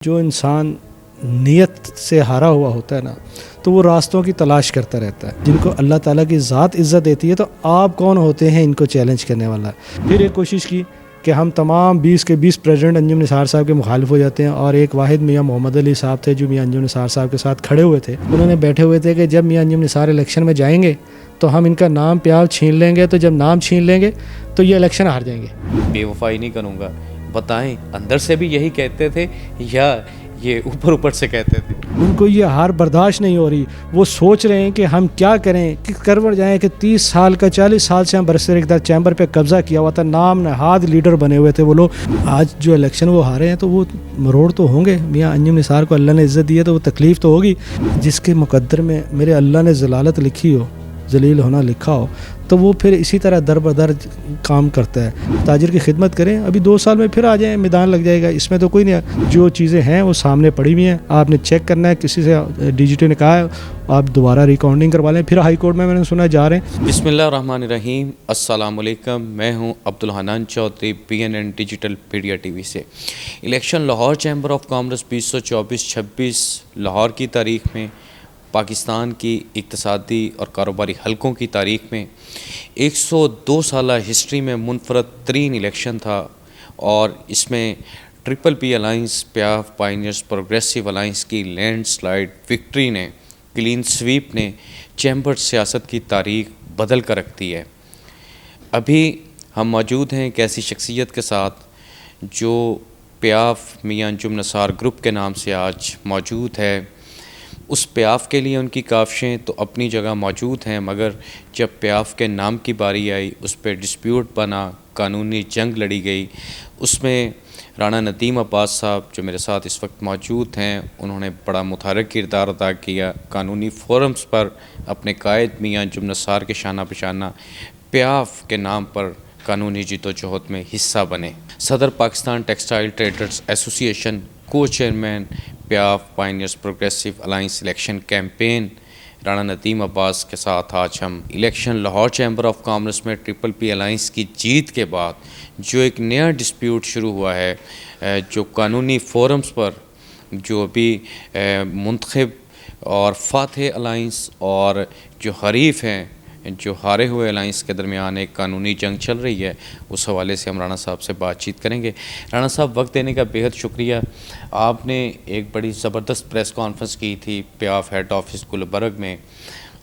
جو انسان نیت سے ہارا ہوا ہوتا ہے نا تو وہ راستوں کی تلاش کرتا رہتا ہے. جن کو اللہ تعالیٰ کی ذات عزت دیتی ہے تو آپ کون ہوتے ہیں ان کو چیلنج کرنے والا. پھر ایک کوشش کی کہ ہم تمام 20 کے 20 پریزیڈنٹ انجم نثار صاحب کے مخالف ہو جاتے ہیں اور ایک واحد میاں محمد علی صاحب تھے جو میاں انجم نثار صاحب کے ساتھ کھڑے ہوئے تھے. انہوں نے بیٹھے ہوئے تھے کہ جب میاں انجم نثار الیکشن میں جائیں گے تو ہم ان کا نام پیاو چھین لیں گے, تو جب نام چھین لیں گے تو یہ الیکشن ہار جائیں گے. بے وفائی نہیں کروں گا. بتائیں اندر سے بھی یہی کہتے تھے یا یہ اوپر سے کہتے تھے؟ ان کو یہ ہار برداشت نہیں ہو رہی. وہ سوچ رہے ہیں کہ ہم کیا کریں, کہ کرور جائیں کہ 30 سال کا 40 سال سے ہم برسر اقتدار چیمبر پہ قبضہ کیا ہوا تھا, نام نہاد لیڈر بنے ہوئے تھے وہ لوگ. آج جو الیکشن وہ ہارے ہیں تو وہ مروڑ تو ہوں گے. میاں انجم نثار کو اللہ نے عزت دی ہے تو وہ تکلیف تو ہوگی. جس کے مقدر میں میرے اللہ نے ذلالت لکھی ہو, ذلیل ہونا لکھا ہو, تو وہ پھر اسی طرح در بدر کام کرتا ہے. تاجر کی خدمت کریں, ابھی 2 سال میں پھر آ جائیں, میدان لگ جائے گا. اس میں تو کوئی نہیں, جو چیزیں ہیں وہ سامنے پڑی ہوئی ہیں, آپ نے چیک کرنا ہے. کسی سے ڈی جی ٹی نے کہا ہے آپ دوبارہ ریکارڈنگ کروا لیں. پھر ہائی کورٹ میں نے سنا جا رہے ہیں. بسم اللہ الرحمن الرحیم. السلام علیکم, میں ہوں Abdul Hannan Chaudhry, PNN digital media TV سے. Election Lahore chamber of commerce 2024-26 Lahore کی تاریخ میں, پاکستان کی اقتصادی اور کاروباری حلقوں کی تاریخ میں 102 سالہ ہسٹری میں منفرد ترین الیکشن تھا. اور اس میں PPP alliance, PIAF pioneers progressive alliance کی لینڈ سلائیڈ وکٹری نے, کلین سویپ نے چیمبر سیاست کی تاریخ بدل کر رکھ دی ہے. ابھی ہم موجود ہیں ایک ایسی شخصیت کے ساتھ جو پیاف میاں انجم نثار گروپ کے نام سے آج موجود ہے. اس پیاف کے لیے ان کی کاوشیں تو اپنی جگہ موجود ہیں, مگر جب پیاف کے نام کی باری آئی اس پہ ڈسپیوٹ بنا, قانونی جنگ لڑی گئی. اس میں رانا ندیم عباس صاحب جو میرے ساتھ اس وقت موجود ہیں, انہوں نے بڑا متحرک کردار ادا کیا. قانونی فورمز پر اپنے قائد میاں انجم نثار کے شانہ بشانہ پیاف کے نام پر قانونی جد و جہد میں حصہ بنے. صدر Pakistan textile traders association, کو chairman PIAF pioneers progressive alliance election campaign Rana Nadeem Abbas کے ساتھ آج ہم election Lahore chamber of commerce میں PPP الائنس کی جیت کے بعد جو ایک نیا ڈسپیوٹ شروع ہوا ہے, جو قانونی فورمز پر جو ابھی منتخب اور فاتح الائنس اور جو حریف ہیں, جو ہارے ہوئے الائنس کے درمیان ایک قانونی جنگ چل رہی ہے, اس حوالے سے ہم رانا صاحب سے بات چیت کریں گے. رانا صاحب, وقت دینے کا بہت شکریہ. آپ نے ایک بڑی زبردست پریس کانفرنس کی تھی پیاف ہیڈ آفس گلبرگ میں.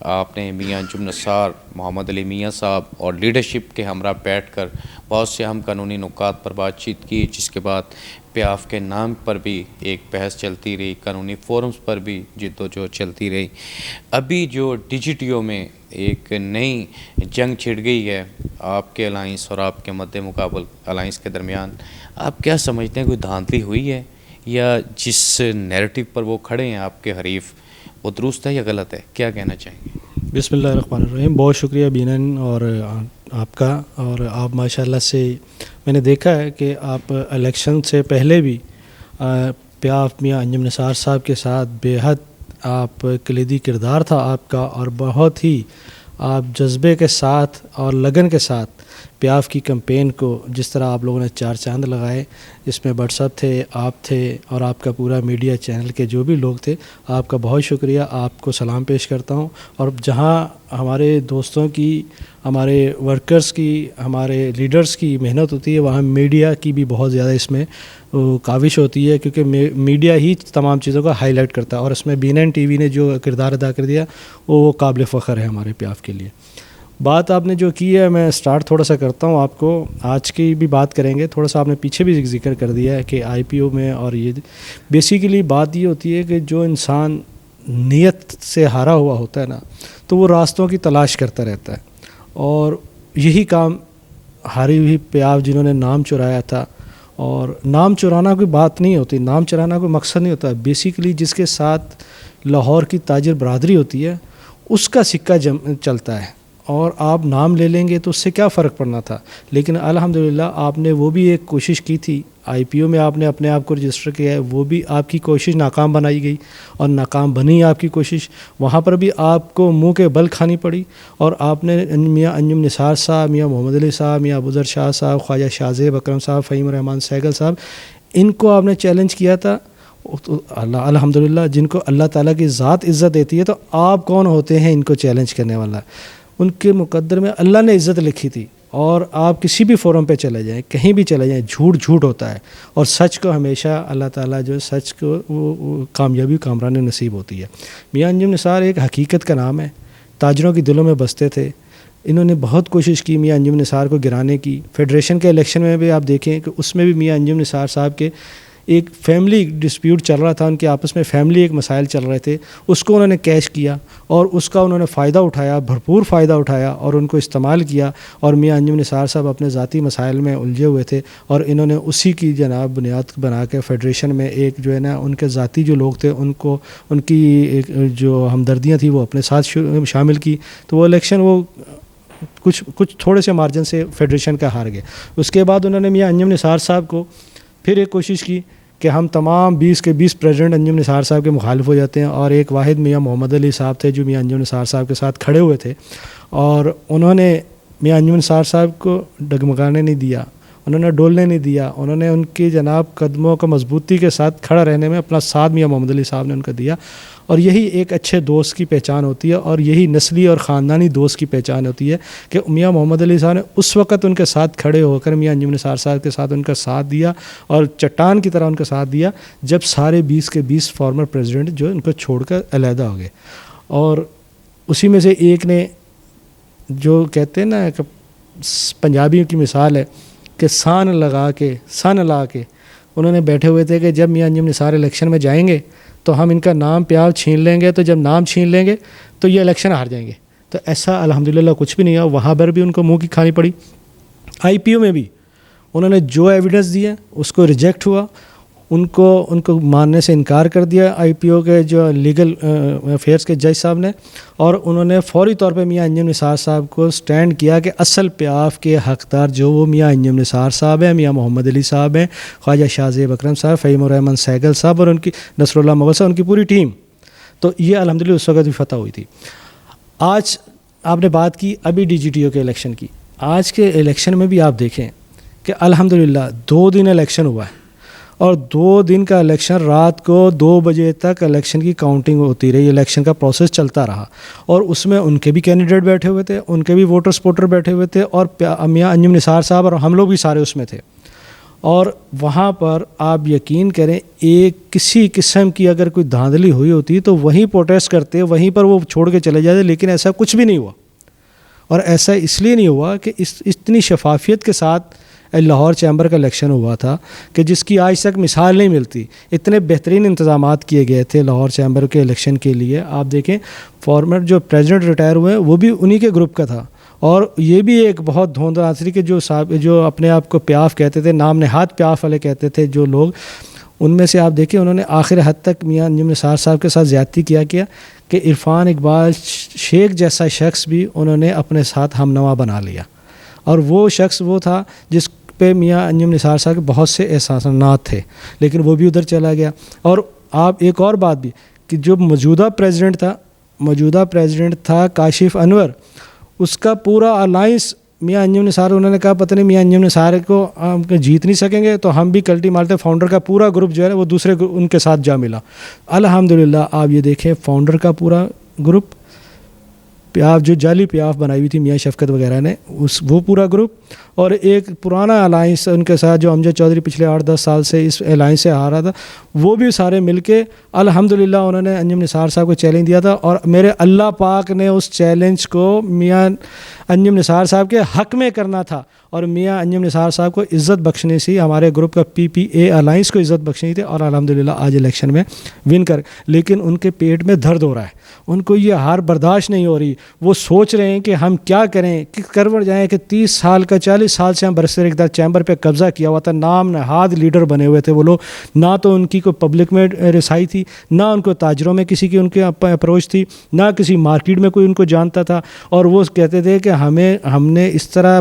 آپ نے میاں انجم نثار, محمد علی میاں صاحب اور لیڈرشپ کے ہمراہ بیٹھ کر بہت سے اہم قانونی نکات پر بات چیت کی, جس کے بعد پیاف کے نام پر بھی ایک بحث چلتی رہی, قانونی فورمز پر بھی جد و جہد چلتی رہی. ابھی جو DGTO میں ایک نئی جنگ چھڑ گئی ہے آپ کے الائنس اور آپ کے مد مقابل الائنس کے درمیان, آپ کیا سمجھتے ہیں, کوئی دھاندلی ہوئی ہے یا جس نیریٹو پر وہ کھڑے ہیں آپ کے حریف وہ درست ہے یا غلط ہے؟ کیا کہنا چاہیں گے؟ بسم اللہ الرحمن الرحیم. بہت شکریہ BNN اور آپ کا. اور آپ ماشاءاللہ سے میں نے دیکھا ہے کہ آپ الیکشن سے پہلے بھی پیاف میاں انجم نثار صاحب کے ساتھ بے حد آپ کلیدی کردار تھا آپ کا, اور بہت ہی آپ جذبے کے ساتھ اور لگن کے ساتھ پیاف کی کمپین کو جس طرح آپ لوگوں نے 4 چاند لگائے, جس میں بٹ صاحب تھے, آپ تھے اور آپ کا پورا میڈیا چینل کے جو بھی لوگ تھے, آپ کا بہت شکریہ. آپ کو سلام پیش کرتا ہوں. اور جہاں ہمارے دوستوں کی, ہمارے ورکرز کی, ہمارے لیڈرز کی محنت ہوتی ہے, وہاں میڈیا کی بھی بہت زیادہ اس میں کاوش ہوتی ہے, کیونکہ میڈیا ہی تمام چیزوں کا ہائی لائٹ کرتا ہے. اور اس میں BNN TV نے جو کردار ادا کر دیا وہ قابل فخر ہے ہمارے پیاف کے لیے. بات آپ نے جو کی ہے, میں سٹارٹ تھوڑا سا کرتا ہوں آپ کو. آج کی بھی بات کریں گے, تھوڑا سا آپ نے پیچھے بھی ذکر کر دیا ہے کہ IPO میں, اور یہ بیسیکلی بات یہ ہوتی ہے کہ جو انسان نیت سے ہارا ہوا ہوتا ہے نا تو وہ راستوں کی تلاش کرتا رہتا ہے. اور یہی کام ہاری ہوئی پیاف جنہوں نے نام چرایا تھا, اور نام چرانا کوئی بات نہیں ہوتی, نام چرانا کوئی مقصد نہیں ہوتا. بیسیکلی جس کے ساتھ لاہور کی تاجر برادری ہوتی ہے اس کا سکہ چلتا ہے, اور آپ نام لے لیں گے تو اس سے کیا فرق پڑنا تھا. لیکن الحمدللہ آپ نے وہ بھی ایک کوشش کی تھی, IPO میں آپ نے اپنے آپ کو رجسٹر کیا ہے, وہ بھی آپ کی کوشش ناکام بنائی گئی, اور ناکام بنی آپ کی کوشش. وہاں پر بھی آپ کو منہ کے بل کھانی پڑی, اور آپ نے میاں انجم نثار صاحب, میاں محمد علی صاحب, میاں ابوذر شاہ صاحب, خواجہ شاہ زیب اکرم صاحب, فہیم الرحمان سہگل صاحب, ان کو آپ نے چیلنج کیا تھا. تو اللہ الحمدللہ جن کو اللہ تعالیٰ کی ذات عزت دیتی ہے، تو آپ کون ہوتے ہیں ان کو چیلنج کرنے والا؟ ان کے مقدر میں اللہ نے عزت لکھی تھی، اور آپ کسی بھی فورم پہ چلے جائیں، کہیں بھی چلے جائیں، جھوٹ جھوٹ ہوتا ہے، اور سچ کو ہمیشہ اللہ تعالیٰ جو سچ کو وہ کامیابی کامرانی نصیب ہوتی ہے۔ میاں انجم نثار ایک حقیقت کا نام ہے، تاجروں کے دلوں میں بستے تھے۔ انہوں نے بہت کوشش کی میاں انجم نثار کو گرانے کی۔ فیڈریشن کے الیکشن میں بھی آپ دیکھیں کہ اس میں بھی میاں انجم نثار صاحب کے ایک فیملی ڈسپیوٹ چل رہا تھا، ان کے آپس میں فیملی ایک مسائل چل رہے تھے، اس کو انہوں نے کیش کیا اور اس کا انہوں نے فائدہ اٹھایا، بھرپور فائدہ اٹھایا اور ان کو استعمال کیا، اور میاں انجم نثار صاحب اپنے ذاتی مسائل میں الجھے ہوئے تھے، اور انہوں نے اسی کی جناب بنیاد بنا کے فیڈریشن میں ایک جو ہے نا ان کے ذاتی جو لوگ تھے ان کو ان کی ایک جو ہمدردیاں تھیں وہ اپنے ساتھ شامل کی، تو وہ الیکشن وہ کچھ تھوڑے سے مارجن سے فیڈریشن کا ہار گئے۔ اس کے بعد انہوں نے میاں انجم نثار صاحب کو پھر ایک کوشش کی کہ ہم تمام 20 کے 20 پریزیڈنٹ انجم نثار صاحب کے مخالف ہو جاتے ہیں، اور ایک واحد میاں محمد علی صاحب تھے جو میاں انجم نثار صاحب کے ساتھ کھڑے ہوئے تھے، اور انہوں نے میاں انجم نثار صاحب کو ڈگمگانے نہیں دیا، انہوں نے ڈولنے نہیں دیا، انہوں نے ان کی جناب قدموں کو مضبوطی کے ساتھ کھڑا رہنے میں اپنا ساتھ میاں محمد علی صاحب نے ان کو دیا، اور یہی ایک اچھے دوست کی پہچان ہوتی ہے، اور یہی نسلی اور خاندانی دوست کی پہچان ہوتی ہے کہ میاں محمد علی صاحب نے اس وقت ان کے ساتھ کھڑے ہو کر میاں انجم نثار صاحب کے ساتھ ان کا ساتھ دیا، اور چٹان کی طرح ان کا ساتھ دیا جب سارے 20 کے 20 فارمر پریزیڈنٹ جو ان کو چھوڑ کر علیحدہ ہو گئے۔ اور اسی میں سے ایک نے جو کہتے ہیں نا کہ پنجابیوں کی مثال ہے کہ سان لا کے انہوں نے بیٹھے ہوئے تھے کہ جب میاں انجم نثار الیکشن میں جائیں گے تو ہم ان کا نام پیار چھین لیں گے، تو جب نام چھین لیں گے تو یہ الیکشن ہار جائیں گے۔ تو ایسا الحمدللہ کچھ بھی نہیں ہوا، وہاں پر بھی ان کو منہ کی کھانی پڑی۔ آئی پی او میں بھی انہوں نے جو ایویڈنس دیا اس کو ریجیکٹ ہوا، ان کو ماننے سے انکار کر دیا آئی پی او کے جو لیگل افیئرس کے جج صاحب نے، اور انہوں نے فوری طور پہ میاں انجم نثار صاحب کو سٹینڈ کیا کہ اصل پیاف کے حقدار جو وہ میاں انجم نثار صاحب ہیں، میاں محمد علی صاحب ہیں، خواجہ شاہ زیب اکرم صاحب، فہیم الرحمن سہگل صاحب اور ان کی نصر اللہ مغل صاحب، ان کی پوری ٹیم۔ تو یہ الحمدللہ اس وقت بھی فتح ہوئی تھی۔ آج آپ نے بات کی ابھی ڈی جی ٹی او کے الیکشن کی، آج کے الیکشن میں بھی آپ دیکھیں کہ الحمدللہ 2 دن الیکشن ہوا ہے، اور 2 دن کا الیکشن رات کو 2 بجے تک الیکشن کی کاؤنٹنگ ہوتی رہی، الیکشن کا پروسیس چلتا رہا، اور اس میں ان کے بھی کینڈیڈیٹ بیٹھے ہوئے تھے، ان کے بھی ووٹر سپورٹر بیٹھے ہوئے تھے، اور میاں انجم نثار صاحب اور ہم لوگ بھی سارے اس میں تھے۔ اور وہاں پر آپ یقین کریں ایک کسی قسم کی اگر کوئی دھاندلی ہوئی ہوتی تو وہیں پروٹیسٹ کرتے، وہیں پر وہ چھوڑ کے چلے جاتے، لیکن ایسا کچھ بھی نہیں ہوا، اور ایسا اس لیے نہیں ہوا کہ اتنی شفافیت کے ساتھ لاہور چیمبر کا الیکشن ہوا تھا کہ جس کی آج تک مثال نہیں ملتی، اتنے بہترین انتظامات کیے گئے تھے لاہور چیمبر کے الیکشن کے لیے۔ آپ دیکھیں فارمر جو پریزیڈنٹ ریٹائر ہوئے ہیں وہ بھی انہی کے گروپ کا تھا، اور یہ بھی ایک بہت دھوند آنسری کہ جو اپنے آپ کو پیاف کہتے تھے، نام نہاد پیاف والے کہتے تھے جو لوگ، ان میں سے آپ دیکھیں انہوں نے آخر حد تک میاں انجم نثار صاحب کے ساتھ زیادتی کیا کہ عرفان اقبال شیخ جیسا شخص بھی انہوں نے اپنے ساتھ ہم نوا بنا لیا، اور وہ شخص وہ تھا جس پہ میاں انجم نثار صاحب کے بہت سے احساسات تھے، لیکن وہ بھی ادھر چلا گیا۔ اور آپ ایک اور بات بھی کہ جو موجودہ پریزیڈنٹ تھا کاشف انور، اس کا پورا الائنس میاں انجم نثار، انہوں نے کہا پتہ نہیں میاں انجم نثار کو ہم جیت نہیں سکیں گے تو ہم بھی کلٹی مارتے، فاؤنڈر کا پورا گروپ جو ہے وہ دوسرے ان کے ساتھ جا ملا۔ الحمدللہ آپ یہ دیکھیں فاؤنڈر کا پورا گروپ، پیاف جو جعلی پیاف بنائی ہوئی تھی میاں شفقت وغیرہ نے، وہ پورا گروپ، اور ایک پرانا الائنس ان کے ساتھ جو امجد چودھری پچھلے 8-10 سال سے اس الائنس سے ہارا تھا، وہ بھی سارے مل کے الحمدللہ انہوں نے انجم نثار صاحب کو چیلنج دیا تھا، اور میرے اللہ پاک نے اس چیلنج کو میاں انجم نثار صاحب کے حق میں کرنا تھا، اور میاں انجم نثار صاحب کو عزت بخشنی سی، ہمارے گروپ کا PPA الائنس کو عزت بخشنی تھی، اور الحمدللہ آج الیکشن میں ون کر، لیکن ان کے پیٹ میں درد ہو رہا ہے، ان کو یہ ہار برداشت نہیں ہو رہی، وہ سوچ رہے ہیں کہ ہم کیا کریں، کرور جائیں کہ 30 سال کا 40 سال سے ہم برسر اقتدار چیمبر پہ قبضہ کیا ہوا تھا، نام نہاد لیڈر بنے ہوئے تھے وہ لوگ، نہ تو ان کی کوئی پبلک میں رسائی تھی، نہ ان کو تاجروں میں کسی کی ان کے اپروچ تھی، نہ کسی مارکیٹ میں کوئی ان کو جانتا تھا، اور وہ کہتے تھے کہ ہم نے اس طرح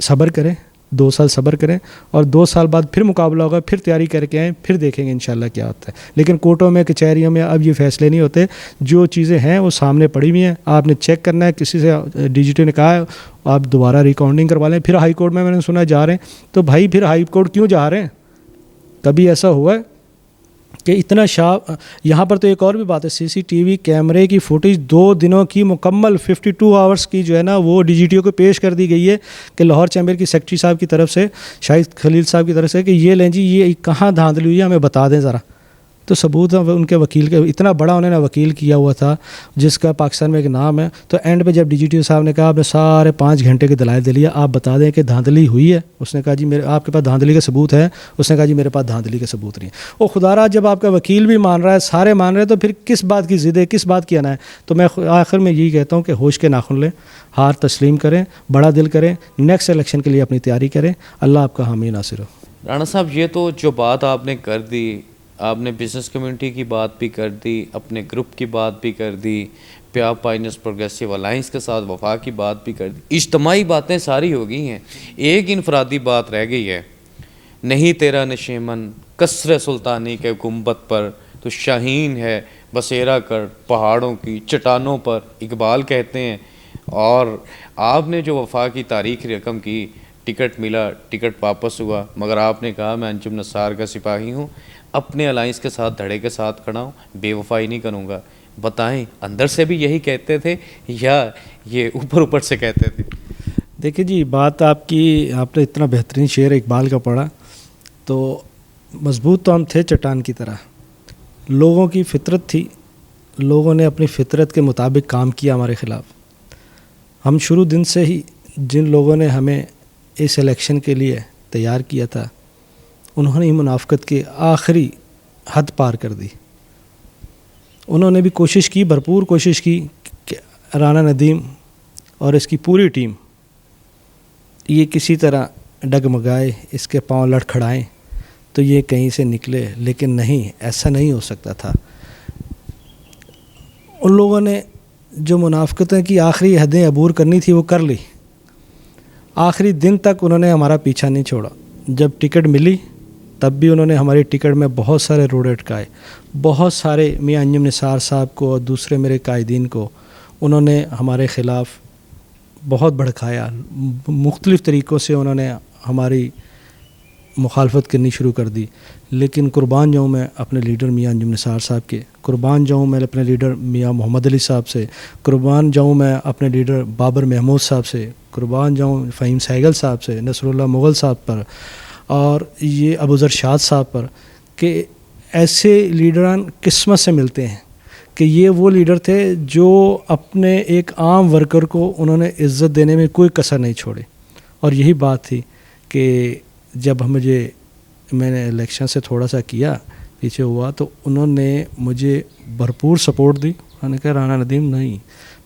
صبر کریں, 2 سال صبر کریں, اور 2 سال بعد پھر مقابلہ ہوگا, پھر تیاری کر کے آئیں, پھر دیکھیں گے انشاءاللہ کیا ہوتا ہے. لیکن کورٹوں میں, کچہریوں میں اب یہ فیصلے نہیں ہوتے, جو چیزیں ہیں وہ سامنے پڑی ہوئی ہیں, آپ نے چیک کرنا ہے. کسی سے ڈی جی ٹی نے کہا ہے آپ دوبارہ ریکارڈنگ کروا لیں, پھر ہائی کورٹ میں نے سنا جا رہے ہیں, تو بھائی پھر ہائی کورٹ کیوں جا رہے ہیں؟ کبھی ایسا ہوا ہے کہ اتنا یہاں پر تو ایک اور بھی بات ہے, سی سی ٹی وی کیمرے کی فوٹیج 2 دنوں کی مکمل 52 آورس کی جو ہے نا وہ ڈی جی ٹی او کو پیش کر دی گئی ہے کہ لاہور چیمبر کی سیکرٹری صاحب کی طرف سے, شاہد خلیل صاحب کی طرف سے, کہ یہ لیں جی یہ کہاں دھاندلی ہوئی ہے ہمیں بتا دیں ذرا. تو ثبوت ان کے وکیل کے, اتنا بڑا انہوں نے وکیل کیا ہوا تھا جس کا پاکستان میں ایک نام ہے. تو اینڈ پہ جب ڈی جی ٹی او صاحب نے کہا آپ نے سارے 5 گھنٹے کے دلائل دے لیا, آپ بتا دیں کہ دھاندلی ہوئی ہے. اس نے کہا جی میرے آپ کے پاس دھاندلی کا ثبوت ہے؟ اس نے کہا جی میرے پاس دھاندلی کا ثبوت نہیں ہے. وہ خدا را جب آپ کا وکیل بھی مان رہا ہے, سارے مان رہے ہیں, تو پھر کس بات کی ضد ہے, کس بات کی آنا ہے؟ تو میں آخر میں یہی کہتا ہوں کہ ہوش کے ناخن لیں, ہار تسلیم کریں, بڑا دل کریں, نیکسٹ الیکشن کے لیے اپنی تیاری کریں. اللہ آپ کا حامی ناصر ہو. رانا صاحب یہ تو جو بات آپ نے کر دی, آپ نے بزنس کمیونٹی کی بات بھی کر دی, اپنے گروپ کی بات بھی کر دی, پیاپ پائنیئرز پروگریسو الائنس کے ساتھ وفا کی بات بھی کر دی, اجتماعی باتیں ساری ہو گئی ہیں. ایک انفرادی بات رہ گئی ہے, نہیں تیرا نشیمن قصر سلطانی کے گنبد پر, تو شاہین ہے بسیرا کر پہاڑوں کی چٹانوں پر, اقبال کہتے ہیں. اور آپ نے جو وفا کی تاریخ رقم کی, ٹکٹ ملا, ٹکٹ واپس ہوا, مگر آپ نے کہا میں انجم نثار کا سپاہی ہوں, اپنے الائنس کے ساتھ دھڑے کے ساتھ کھڑا ہوں, بے وفائی نہیں کروں گا. بتائیں اندر سے بھی یہی کہتے تھے یا یہ اوپر سے کہتے تھے؟ دیکھیں جی بات آپ نے اتنا بہترین شعر اقبال کا پڑھا, تو مضبوط تو ہم تھے چٹان کی طرح, لوگوں کی فطرت تھی, لوگوں نے اپنی فطرت کے مطابق کام کیا ہمارے خلاف. ہم شروع دن سے ہی جن لوگوں نے ہمیں اس الیکشن کے لیے تیار کیا تھا, انہوں نے ہی منافقت کی آخری حد پار کر دی. انہوں نے بھی کوشش کی, بھرپور کوشش کی کہ رانا ندیم اور اس کی پوری ٹیم یہ کسی طرح ڈگمگائے, اس کے پاؤں لڑکھڑائیں تو یہ کہیں سے نکلے, لیکن نہیں, ایسا نہیں ہو سکتا تھا. ان لوگوں نے جو منافقتیں کی آخری حدیں عبور کرنی تھی وہ کر لی. آخری دن تک انہوں نے ہمارا پیچھا نہیں چھوڑا. جب ٹکٹ ملی تب بھی انہوں نے ہماری ٹکٹ میں بہت سارے روڑے اٹکائے, بہت سارے میاں انجم نثار صاحب کو اور دوسرے میرے قائدین کو انہوں نے ہمارے خلاف بہت بھڑکایا, مختلف طریقوں سے انہوں نے ہماری مخالفت کرنی شروع کر دی. لیکن قربان جاؤں میں اپنے لیڈر میاں انجم نثار صاحب کے, قربان جاؤں میں اپنے لیڈر میاں محمد علی صاحب سے, قربان جاؤں میں اپنے لیڈر بابر محمود صاحب سے, قربان جاؤں فہیم سہگل صاحب سے, نصر اللہ مغل صاحب پر, اور یہ ابو ذر شاد صاحب پر, کہ ایسے لیڈران قسمت سے ملتے ہیں کہ یہ وہ لیڈر تھے جو اپنے ایک عام ورکر کو انہوں نے عزت دینے میں کوئی کسر نہیں چھوڑی. اور یہی بات تھی کہ جب میں نے الیکشن سے تھوڑا سا کیا پیچھے ہوا, تو انہوں نے مجھے بھرپور سپورٹ دی. انہوں نے کہا رانا ندیم نہیں,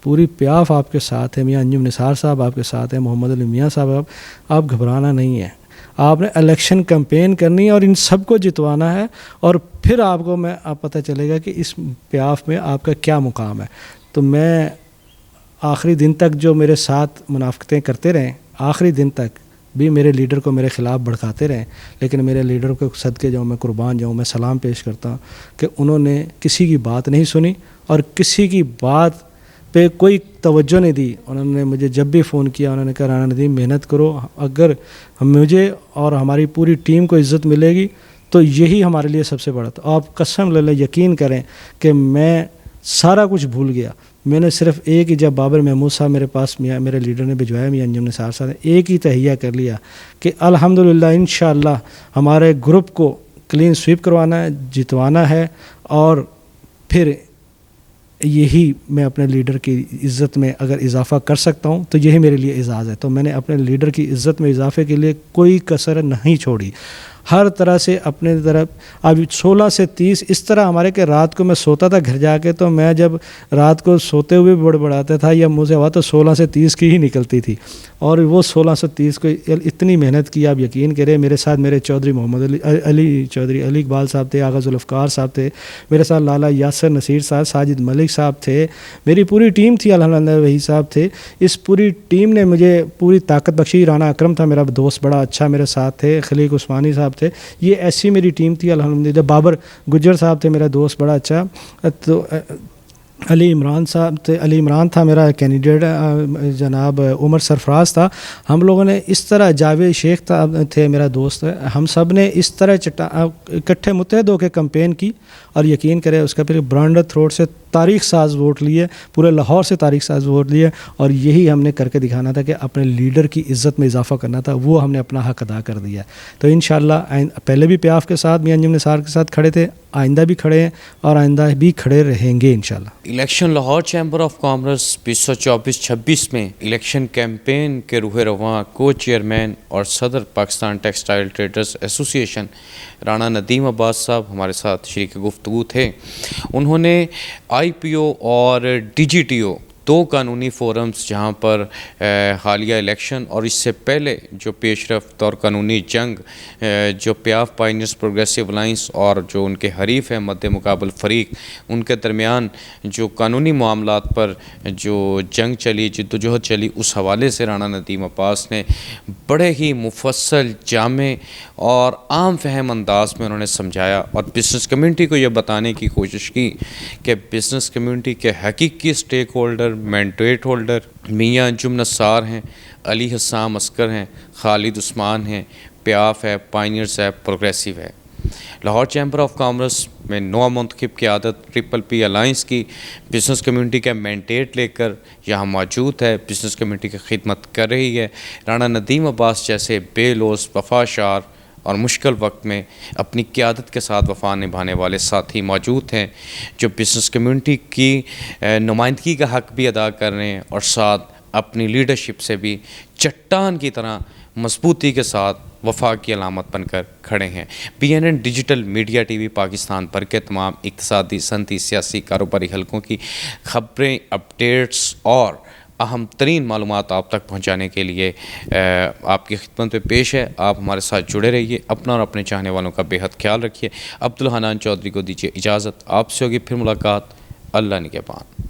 پوری پیاف آپ کے ساتھ ہے, میاں انجم نثار صاحب آپ کے ساتھ ہیں, محمد علی میاں صاحب, آپ گھبرانا نہیں ہے, آپ نے الیکشن کمپین کرنی ہے اور ان سب کو جتوانا ہے, اور پھر آپ کو پتہ چلے گا کہ اس پیاف میں آپ کا کیا مقام ہے. تو میں آخری دن تک جو میرے ساتھ منافقتیں کرتے رہیں, آخری دن تک بھی میرے لیڈر کو میرے خلاف بھڑکاتے رہیں, لیکن میرے لیڈر کو صدقے جاؤں, میں قربان جاؤں, میں سلام پیش کرتا ہوں کہ انہوں نے کسی کی بات نہیں سنی اور کسی کی بات پہ کوئی توجہ نہیں دی. انہوں نے مجھے جب بھی فون کیا انہوں نے کہا رانا ندیم محنت کرو, اگر مجھے اور ہماری پوری ٹیم کو عزت ملے گی تو یہی ہمارے لیے سب سے بڑا تھا. آپ قسم لے لیں, یقین کریں کہ میں سارا کچھ بھول گیا. میں نے صرف ایک ہی, جب بابر محمود صاحب میرے پاس میرے لیڈر نے بھجوایا میاں انجم نثار صاحب نے, ایک ہی تہیہ کر لیا کہ الحمدللہ انشاءاللہ ہمارے گروپ کو کلین سویپ کروانا ہے, جتوانا ہے, اور پھر یہی میں اپنے لیڈر کی عزت میں اگر اضافہ کر سکتا ہوں تو یہی میرے لیے اعزاز ہے. تو میں نے اپنے لیڈر کی عزت میں اضافے کے لیے کوئی کسر نہیں چھوڑی. ہر طرح سے اپنے طرف. اب 16 سے 30 اس طرح ہمارے کہ رات کو میں سوتا تھا گھر جا کے, تو میں جب رات کو سوتے ہوئے بھی بڑبڑاتا تھا یا منہ سے ہوا تو 16 سے 30 کی ہی نکلتی تھی, اور وہ 16 سے 30 کو اتنی محنت کی آپ یقین کریں. میرے ساتھ میرے چودھری محمد علی چودھری علی اقبال صاحب تھے, آغا ذوالفقار صاحب تھے, میرے ساتھ لالا یاسر نصیر صاحب, ساجد ملک صاحب تھے, میری پوری ٹیم تھی, الحمدللہ وہی صاحب تھے. اس پوری ٹیم نے مجھے پوری طاقت بخشی. رانا اکرم تھا میرا دوست بڑا اچھا, میرے ساتھ تھے. خلیق عثمانی صاحب تھے. یہ ایسی میری ٹیم تھی الحمدللہ. بابر گجر صاحب تھے میرا دوست بڑا اچھا. تو علی عمران صاحب تھے, علی عمران تھا میرا کینڈیڈیٹ, جناب عمر سرفراز تھا. ہم لوگوں نے اس طرح, جاوید شیخ تھے میرا دوست, ہم سب نے اس طرح اکٹھے متحد ہو کے کمپین کی, اور یقین کرے اس کا پھر برانڈر تھروٹ سے تاریخ ساز ووٹ لیے, پورے لاہور سے تاریخ ساز ووٹ لیے, اور یہی ہم نے کر کے دکھانا تھا کہ اپنے لیڈر کی عزت میں اضافہ کرنا تھا. وہ ہم نے اپنا حق ادا کر دیا. تو انشاءاللہ پہلے بھی پیاف کے ساتھ, میاں انجم نثار کے ساتھ کھڑے تھے, آئندہ بھی کھڑے ہیں, اور آئندہ بھی کھڑے رہیں گے انشاءاللہ. Election Lahore chamber of commerce 2024-26 میں الیکشن کیمپین کے روح رواں کو چیئرمین اور صدر پاکستان ٹیکسٹائل ٹریڈرز ایسوسی ایشن رانا ندیم عباس صاحب ہمارے ساتھ شریک گفتگو تھے. انہوں نے آئی پی او اور ڈی جی ٹی او, دو قانونی فورمز جہاں پر حالیہ الیکشن اور اس سے پہلے جو پیش رفت اور قانونی جنگ جو پیاف پائنیئرز پروگریسو الائنس اور جو ان کے حریف ہیں مد مقابل فریق, ان کے درمیان جو قانونی معاملات پر جو جنگ چلی, جدوجہد چلی, اس حوالے سے رانا ندیم عباس نے بڑے ہی مفصل, جامع اور عام فہم انداز میں انہوں نے سمجھایا, اور بزنس کمیونٹی کو یہ بتانے کی کوشش کی کہ بزنس کمیونٹی کے حقیقی اسٹیک ہولڈر, مینڈیٹ ہولڈر میاں انجم نثار ہیں, علی حسام عسکر ہیں, خالد عثمان ہیں, پیاف ہے, پائنیئرز ہے, پروگریسو ہے. لاہور چیمبر آف کامرس میں نو منتخب قیادت ٹرپل پی الائنس کی بزنس کمیونٹی کا مینڈیٹ لے کر یہاں موجود ہے, بزنس کمیونٹی کی خدمت کر رہی ہے. رانا ندیم عباس جیسے بے لوث, وفاشار اور مشکل وقت میں اپنی قیادت کے ساتھ وفا نبھانے والے ساتھی موجود ہیں, جو بزنس کمیونٹی کی نمائندگی کا حق بھی ادا کر رہے ہیں, اور ساتھ اپنی لیڈرشپ سے بھی چٹان کی طرح مضبوطی کے ساتھ وفا کی علامت بن کر کھڑے ہیں. PNN digital media TV Pakistan پر کے تمام اقتصادی, صنعتی, سیاسی, کاروباری حلقوں کی خبریں, اپڈیٹس اور اہم ترین معلومات آپ تک پہنچانے کے لیے آپ کی خدمت پہ پیش ہے. آپ ہمارے ساتھ جڑے رہیے, اپنا اور اپنے چاہنے والوں کا بے حد خیال رکھیے. عبدالحنان چودھری کو دیجیے اجازت, آپ سے ہوگی پھر ملاقات. اللہ نگہبان.